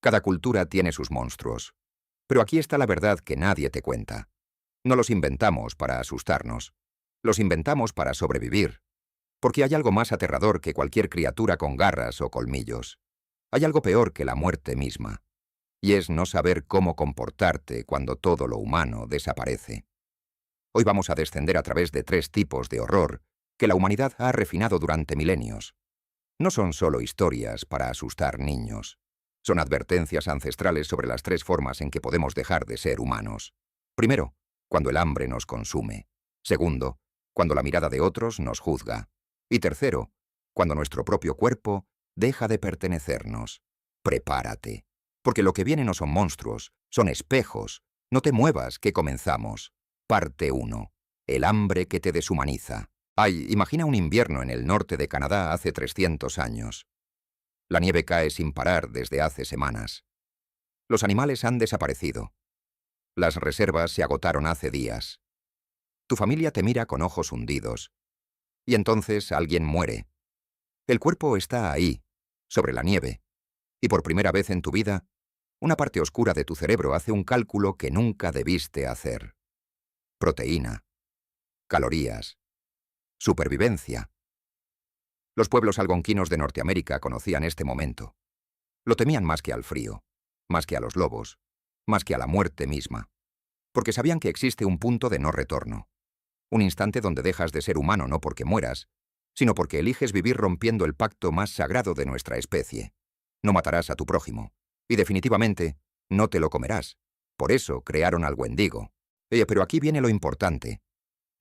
Cada cultura tiene sus monstruos. Pero aquí está la verdad que nadie te cuenta. No los inventamos para asustarnos. Los inventamos para sobrevivir. Porque hay algo más aterrador que cualquier criatura con garras o colmillos. Hay algo peor que la muerte misma. Y es no saber cómo comportarte cuando todo lo humano desaparece. Hoy vamos a descender a través de 3 tipos de horror que la humanidad ha refinado durante milenios. No son solo historias para asustar niños. Son advertencias ancestrales sobre las 3 formas en que podemos dejar de ser humanos. Primero, cuando el hambre nos consume. Segundo, cuando la mirada de otros nos juzga. Y tercero, cuando nuestro propio cuerpo deja de pertenecernos. Prepárate, porque lo que viene no son monstruos, son espejos. No te muevas, que comenzamos. Parte 1. El hambre que te deshumaniza. Ay, imagina un invierno en el norte de Canadá hace 300 años. La nieve cae sin parar desde hace semanas. Los animales han desaparecido. Las reservas se agotaron hace días. Tu familia te mira con ojos hundidos. Y entonces alguien muere. El cuerpo está ahí, sobre la nieve. Y por primera vez en tu vida, una parte oscura de tu cerebro hace un cálculo que nunca debiste hacer. Proteína. Calorías. Supervivencia. Los pueblos algonquinos de Norteamérica conocían este momento. Lo temían más que al frío, más que a los lobos, más que a la muerte misma. Porque sabían que existe un punto de no retorno. Un instante donde dejas de ser humano no porque mueras, sino porque eliges vivir rompiendo el pacto más sagrado de nuestra especie. No matarás a tu prójimo. Y definitivamente, no te lo comerás. Por eso crearon al Wendigo. Pero aquí viene lo importante.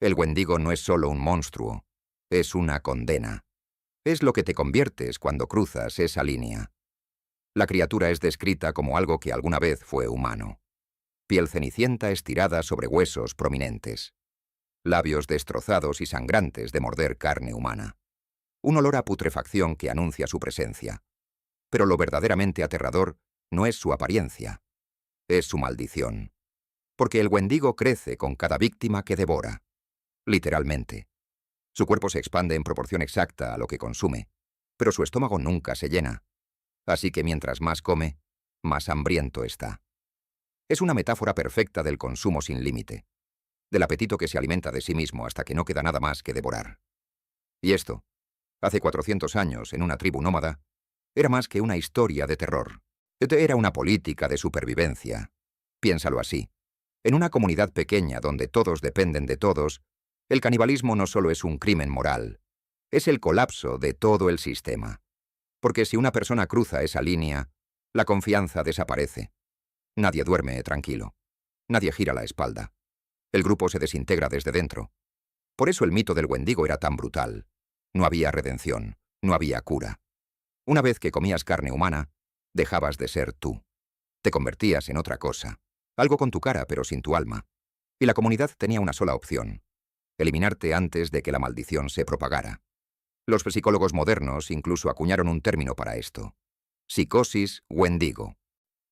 El Wendigo no es solo un monstruo, es una condena. Es lo que te conviertes cuando cruzas esa línea. La criatura es descrita como algo que alguna vez fue humano. Piel cenicienta estirada sobre huesos prominentes. Labios destrozados y sangrantes de morder carne humana. Un olor a putrefacción que anuncia su presencia. Pero lo verdaderamente aterrador no es su apariencia, es su maldición. Porque el Wendigo crece con cada víctima que devora. Literalmente. Su cuerpo se expande en proporción exacta a lo que consume, pero su estómago nunca se llena. Así que mientras más come, más hambriento está. Es una metáfora perfecta del consumo sin límite, del apetito que se alimenta de sí mismo hasta que no queda nada más que devorar. Y esto, hace 400 años, en una tribu nómada, era más que una historia de terror. Era una política de supervivencia. Piénsalo así. En una comunidad pequeña donde todos dependen de todos, el canibalismo no solo es un crimen moral, es el colapso de todo el sistema. Porque si una persona cruza esa línea, la confianza desaparece. Nadie duerme tranquilo. Nadie gira la espalda. El grupo se desintegra desde dentro. Por eso el mito del Wendigo era tan brutal. No había redención, no había cura. Una vez que comías carne humana, dejabas de ser tú. Te convertías en otra cosa. Algo con tu cara, pero sin tu alma. Y la comunidad tenía una sola opción: eliminarte antes de que la maldición se propagara. Los psicólogos modernos incluso acuñaron un término para esto: psicosis Wendigo.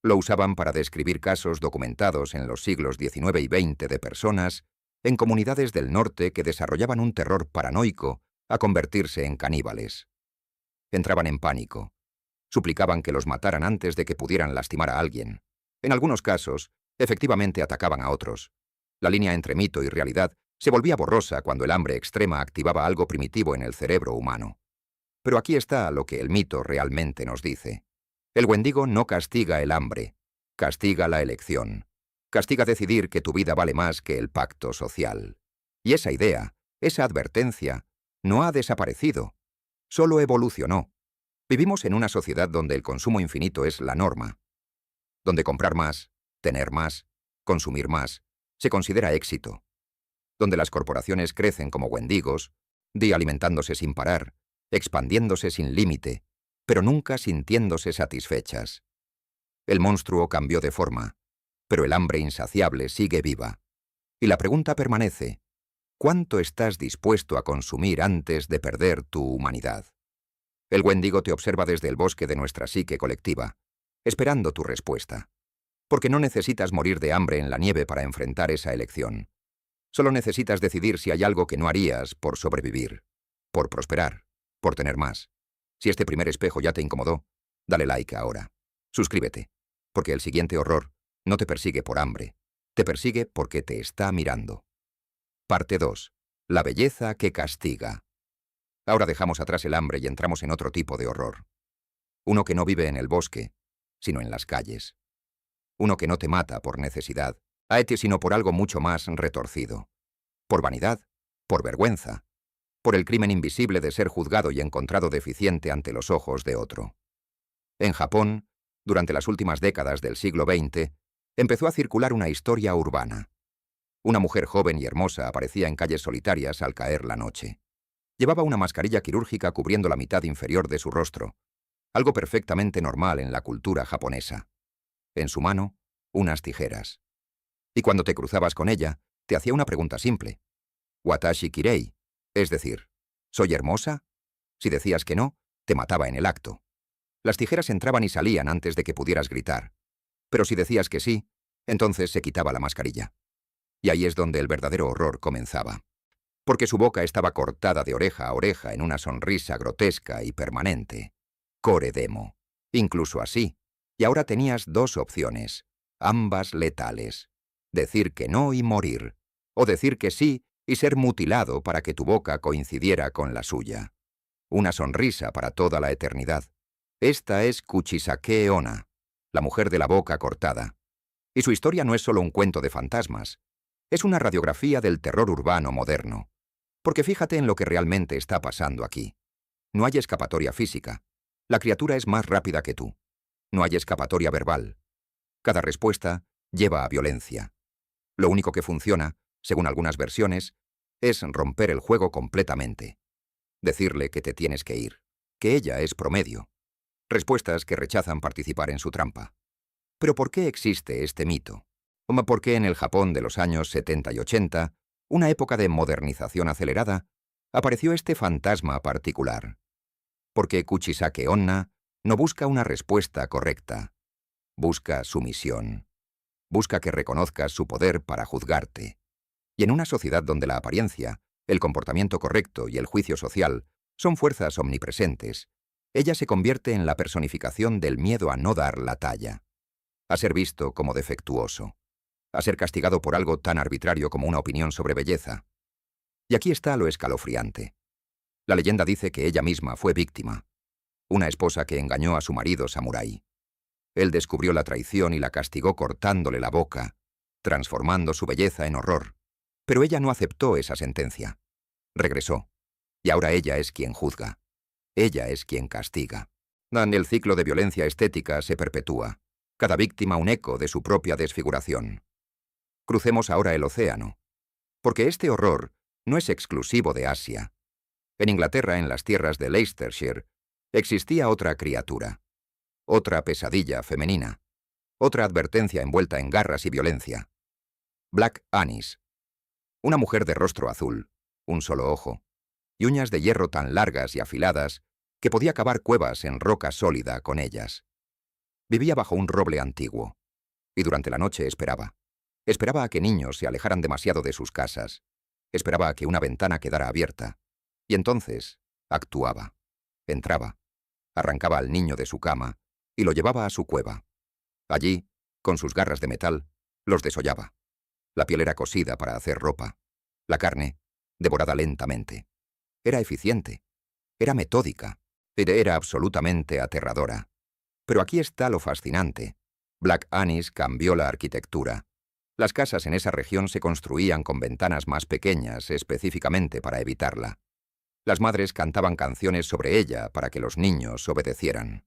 Lo usaban para describir casos documentados en los siglos XIX y XX de personas en comunidades del norte que desarrollaban un terror paranoico a convertirse en caníbales. Entraban en pánico. Suplicaban que los mataran antes de que pudieran lastimar a alguien. En algunos casos, efectivamente atacaban a otros. La línea entre mito y realidad se volvía borrosa cuando el hambre extrema activaba algo primitivo en el cerebro humano. Pero aquí está lo que el mito realmente nos dice. El Wendigo no castiga el hambre, castiga la elección. Castiga decidir que tu vida vale más que el pacto social. Y esa idea, esa advertencia, no ha desaparecido, solo evolucionó. Vivimos en una sociedad donde el consumo infinito es la norma, donde comprar más, tener más, consumir más, se considera éxito, donde las corporaciones crecen como wendigos, alimentándose sin parar, expandiéndose sin límite, pero nunca sintiéndose satisfechas. El monstruo cambió de forma, pero el hambre insaciable sigue viva. Y la pregunta permanece: ¿cuánto estás dispuesto a consumir antes de perder tu humanidad? El Wendigo te observa desde el bosque de nuestra psique colectiva, esperando tu respuesta. Porque no necesitas morir de hambre en la nieve para enfrentar esa elección. Solo necesitas decidir si hay algo que no harías por sobrevivir, por prosperar, por tener más. Si este primer espejo ya te incomodó, dale like ahora. Suscríbete. Porque el siguiente horror no te persigue por hambre, te persigue porque te está mirando. Parte 2. La belleza que castiga. Ahora dejamos atrás el hambre y entramos en otro tipo de horror. Uno que no vive en el bosque, sino en las calles. Uno que no te mata por necesidad, sino por algo mucho más retorcido. Por vanidad, por vergüenza, por el crimen invisible de ser juzgado y encontrado deficiente ante los ojos de otro. En Japón, durante las últimas décadas del siglo XX, empezó a circular una historia urbana. Una mujer joven y hermosa aparecía en calles solitarias al caer la noche. Llevaba una mascarilla quirúrgica cubriendo la mitad inferior de su rostro, algo perfectamente normal en la cultura japonesa. En su mano, unas tijeras. Y cuando te cruzabas con ella, te hacía una pregunta simple. Watashi kirei, es decir, ¿soy hermosa? Si decías que no, te mataba en el acto. Las tijeras entraban y salían antes de que pudieras gritar. Pero si decías que sí, entonces se quitaba la mascarilla. Y ahí es donde el verdadero horror comenzaba. Porque su boca estaba cortada de oreja a oreja en una sonrisa grotesca y permanente. Core demo. Incluso así. Y ahora tenías dos opciones, ambas letales. Decir que no y morir. O decir que sí y ser mutilado para que tu boca coincidiera con la suya. Una sonrisa para toda la eternidad. Esta es Kuchisake Onna, la mujer de la boca cortada. Y su historia no es solo un cuento de fantasmas. Es una radiografía del terror urbano moderno. Porque fíjate en lo que realmente está pasando aquí. No hay escapatoria física. La criatura es más rápida que tú. No hay escapatoria verbal. Cada respuesta lleva a violencia. Lo único que funciona, según algunas versiones, es romper el juego completamente. Decirle que te tienes que ir, que ella es promedio. Respuestas que rechazan participar en su trampa. ¿Pero por qué existe este mito? ¿Por qué en el Japón de los años 70 y 80, una época de modernización acelerada, apareció este fantasma particular? Porque Kuchisake Onna no busca una respuesta correcta. Busca sumisión. Busca que reconozcas su poder para juzgarte. Y en una sociedad donde la apariencia, el comportamiento correcto y el juicio social son fuerzas omnipresentes, ella se convierte en la personificación del miedo a no dar la talla, a ser visto como defectuoso, a ser castigado por algo tan arbitrario como una opinión sobre belleza. Y aquí está lo escalofriante. La leyenda dice que ella misma fue víctima, una esposa que engañó a su marido samurái. Él descubrió la traición y la castigó cortándole la boca, transformando su belleza en horror. Pero ella no aceptó esa sentencia. Regresó. Y ahora ella es quien juzga. Ella es quien castiga. El ciclo de violencia estética se perpetúa. Cada víctima un eco de su propia desfiguración. Crucemos ahora el océano. Porque este horror no es exclusivo de Asia. En Inglaterra, en las tierras de Leicestershire, existía otra criatura. Otra pesadilla femenina. Otra advertencia envuelta en garras y violencia. Black Annis. Una mujer de rostro azul, un solo ojo, y uñas de hierro tan largas y afiladas que podía cavar cuevas en roca sólida con ellas. Vivía bajo un roble antiguo, y durante la noche esperaba. Esperaba a que niños se alejaran demasiado de sus casas. Esperaba a que una ventana quedara abierta. Y entonces actuaba. Entraba. Arrancaba al niño de su cama y lo llevaba a su cueva. Allí, con sus garras de metal, los desollaba. La piel era cosida para hacer ropa. La carne, devorada lentamente. Era eficiente. Era metódica. Era absolutamente aterradora. Pero aquí está lo fascinante. Black Annis cambió la arquitectura. Las casas en esa región se construían con ventanas más pequeñas específicamente para evitarla. Las madres cantaban canciones sobre ella para que los niños obedecieran.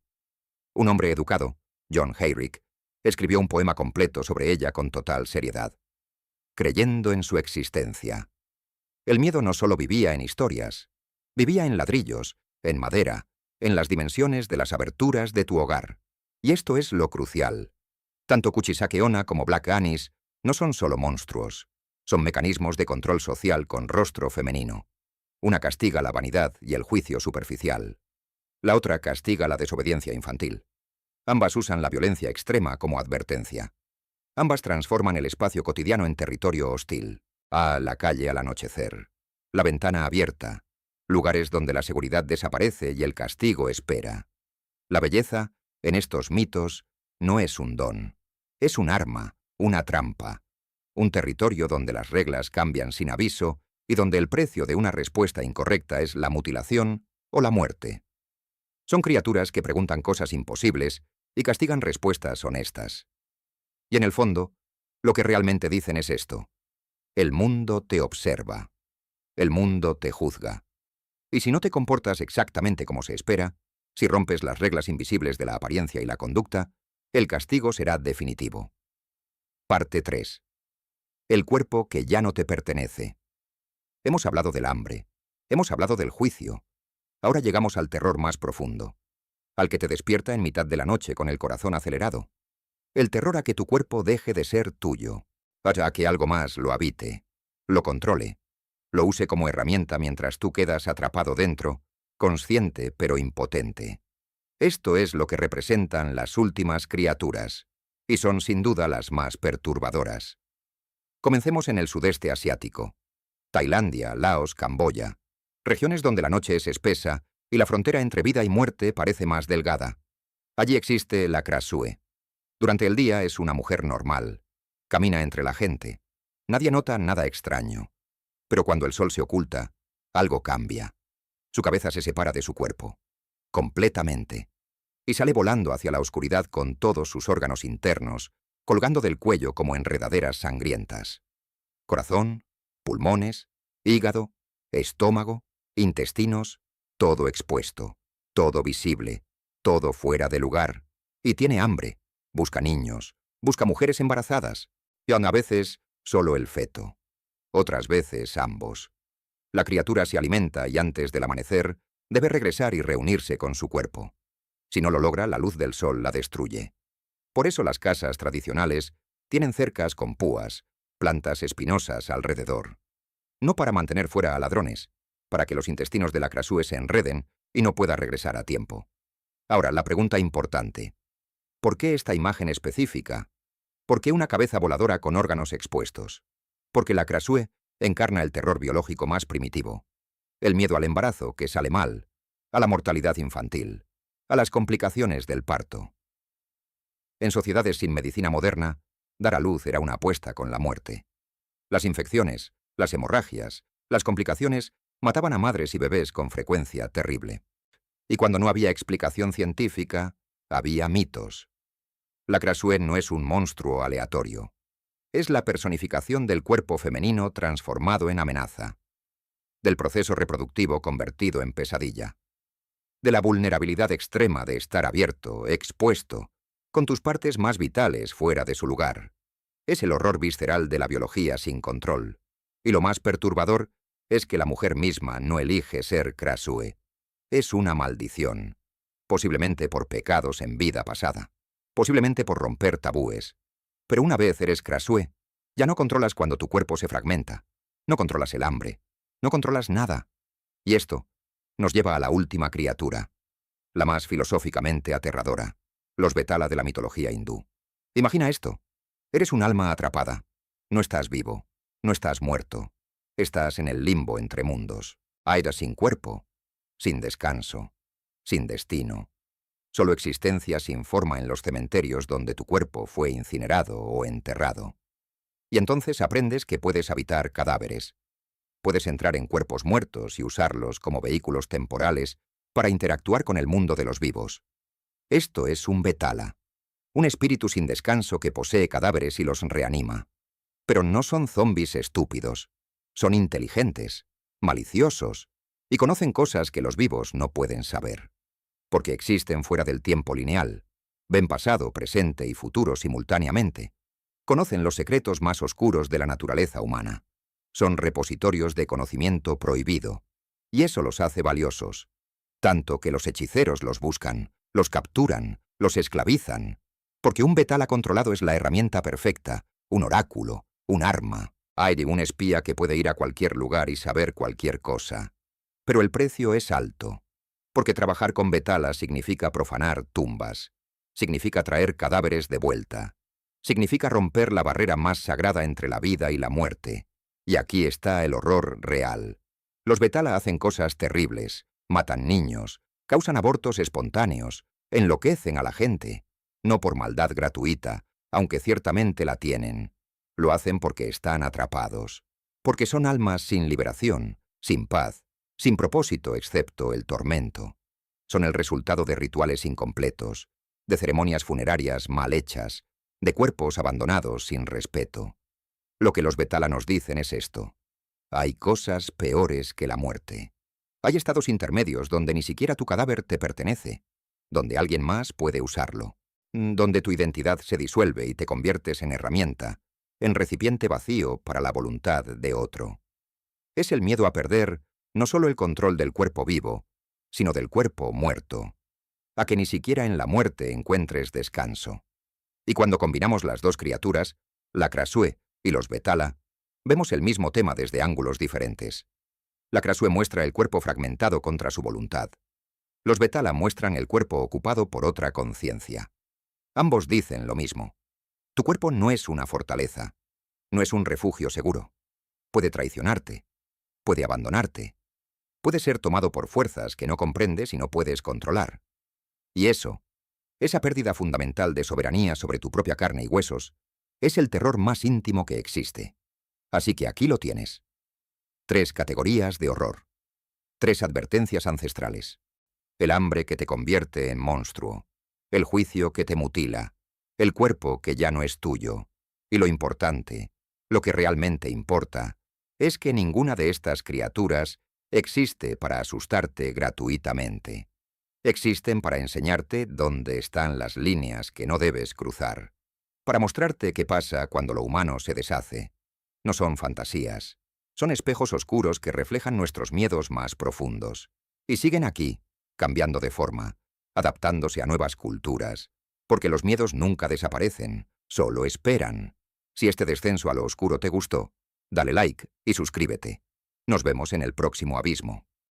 Un hombre educado, John Heyrick, escribió un poema completo sobre ella con total seriedad. Creyendo en su existencia. El miedo no solo vivía en historias, vivía en ladrillos, en madera, en las dimensiones de las aberturas de tu hogar. Y esto es lo crucial. Tanto Kuchisake Onna como Black Annis no son solo monstruos, son mecanismos de control social con rostro femenino. Una castiga la vanidad y el juicio superficial. La otra castiga la desobediencia infantil. Ambas usan la violencia extrema como advertencia. Ambas transforman el espacio cotidiano en territorio hostil. La calle al anochecer. La ventana abierta. Lugares donde la seguridad desaparece y el castigo espera. La belleza, en estos mitos, no es un don. Es un arma, una trampa. Un territorio donde las reglas cambian sin aviso y donde el precio de una respuesta incorrecta es la mutilación o la muerte. Son criaturas que preguntan cosas imposibles y castigan respuestas honestas. Y en el fondo, lo que realmente dicen es esto: el mundo te observa. El mundo te juzga. Y si no te comportas exactamente como se espera, si rompes las reglas invisibles de la apariencia y la conducta, el castigo será definitivo. Parte 3. El cuerpo que ya no te pertenece. Hemos hablado del hambre. Hemos hablado del juicio. Ahora llegamos al terror más profundo, al que te despierta en mitad de la noche con el corazón acelerado. El terror a que tu cuerpo deje de ser tuyo, a que algo más lo habite, lo controle, lo use como herramienta mientras tú quedas atrapado dentro, consciente pero impotente. Esto es lo que representan las últimas criaturas, y son sin duda las más perturbadoras. Comencemos en el sudeste asiático. Tailandia, Laos, Camboya. Regiones donde la noche es espesa y la frontera entre vida y muerte parece más delgada. Allí existe la Krasue. Durante el día es una mujer normal. Camina entre la gente. Nadie nota nada extraño. Pero cuando el sol se oculta, algo cambia. Su cabeza se separa de su cuerpo, completamente, y sale volando hacia la oscuridad con todos sus órganos internos, colgando del cuello como enredaderas sangrientas. Corazón, pulmones, hígado, estómago, intestinos, todo expuesto, todo visible, todo fuera de lugar. Y tiene hambre, busca niños, busca mujeres embarazadas, y aun a veces solo el feto. Otras veces ambos. La criatura se alimenta y antes del amanecer debe regresar y reunirse con su cuerpo. Si no lo logra, la luz del sol la destruye. Por eso las casas tradicionales tienen cercas con púas, plantas espinosas alrededor. No para mantener fuera a ladrones, para que los intestinos de la Krasue se enreden y no pueda regresar a tiempo. Ahora, la pregunta importante: ¿por qué esta imagen específica? ¿Por qué una cabeza voladora con órganos expuestos? Porque la Krasue encarna el terror biológico más primitivo. El miedo al embarazo, que sale mal, a la mortalidad infantil, a las complicaciones del parto. En sociedades sin medicina moderna, dar a luz era una apuesta con la muerte. Las infecciones, las hemorragias, las complicaciones mataban a madres y bebés con frecuencia terrible. Y cuando no había explicación científica, había mitos. La Krasue no es un monstruo aleatorio. Es la personificación del cuerpo femenino transformado en amenaza, del proceso reproductivo convertido en pesadilla, de la vulnerabilidad extrema de estar abierto, expuesto, con tus partes más vitales fuera de su lugar. Es el horror visceral de la biología sin control. Y lo más perturbador es que la mujer misma no elige ser Krasue. Es una maldición, posiblemente por pecados en vida pasada, posiblemente por romper tabúes. Pero una vez eres Krasue, ya no controlas cuando tu cuerpo se fragmenta, no controlas el hambre, no controlas nada. Y esto nos lleva a la última criatura, la más filosóficamente aterradora, los Vetala de la mitología hindú. Imagina esto: eres un alma atrapada, no estás vivo, no estás muerto, estás en el limbo entre mundos, aire sin cuerpo, sin descanso, sin destino. Solo existencia sin forma en los cementerios donde tu cuerpo fue incinerado o enterrado. Y entonces aprendes que puedes habitar cadáveres. Puedes entrar en cuerpos muertos y usarlos como vehículos temporales para interactuar con el mundo de los vivos. Esto es un Vetala, un espíritu sin descanso que posee cadáveres y los reanima. Pero no son zombis estúpidos. Son inteligentes, maliciosos, y conocen cosas que los vivos no pueden saber. Porque existen fuera del tiempo lineal, ven pasado, presente y futuro simultáneamente. Conocen los secretos más oscuros de la naturaleza humana. Son repositorios de conocimiento prohibido, y eso los hace valiosos. Tanto que los hechiceros los buscan, los capturan, los esclavizan. Porque un Vetala controlado es la herramienta perfecta, un oráculo, un arma. Hay un espía que puede ir a cualquier lugar y saber cualquier cosa. Pero el precio es alto. Porque trabajar con Vetala significa profanar tumbas, significa traer cadáveres de vuelta, significa romper la barrera más sagrada entre la vida y la muerte. Y aquí está el horror real. Los Vetala hacen cosas terribles, matan niños, causan abortos espontáneos, enloquecen a la gente. no por maldad gratuita, aunque ciertamente la tienen. Lo hacen porque están atrapados, porque son almas sin liberación, sin paz, sin propósito excepto el tormento. Son el resultado de rituales incompletos, de ceremonias funerarias mal hechas, de cuerpos abandonados sin respeto. Lo que los Betala nos dicen es esto: hay cosas peores que la muerte. Hay estados intermedios donde ni siquiera tu cadáver te pertenece, donde alguien más puede usarlo, donde tu identidad se disuelve y te conviertes en herramienta, en recipiente vacío para la voluntad de otro. Es el miedo a perder no solo el control del cuerpo vivo, sino del cuerpo muerto, a que ni siquiera en la muerte encuentres descanso. Y cuando combinamos las dos criaturas, la Krasue y los Betala, vemos el mismo tema desde ángulos diferentes. La Krasue muestra el cuerpo fragmentado contra su voluntad. Los Betala muestran el cuerpo ocupado por otra conciencia. Ambos dicen lo mismo. Tu cuerpo no es una fortaleza, no es un refugio seguro. Puede traicionarte, puede abandonarte, puede ser tomado por fuerzas que no comprendes y no puedes controlar. Y eso, esa pérdida fundamental de soberanía sobre tu propia carne y huesos, es el terror más íntimo que existe. Así que aquí lo tienes. 3 categorías de horror. 3 advertencias ancestrales. El hambre que te convierte en monstruo. El juicio que te mutila. El cuerpo que ya no es tuyo. Y lo importante, lo que realmente importa, es que ninguna de estas criaturas existe para asustarte gratuitamente. Existen para enseñarte dónde están las líneas que no debes cruzar, para mostrarte qué pasa cuando lo humano se deshace. No son fantasías, son espejos oscuros que reflejan nuestros miedos más profundos. Y siguen aquí, cambiando de forma, adaptándose a nuevas culturas, porque los miedos nunca desaparecen, solo esperan. Si este descenso a lo oscuro te gustó, dale like y suscríbete. Nos vemos en el próximo abismo.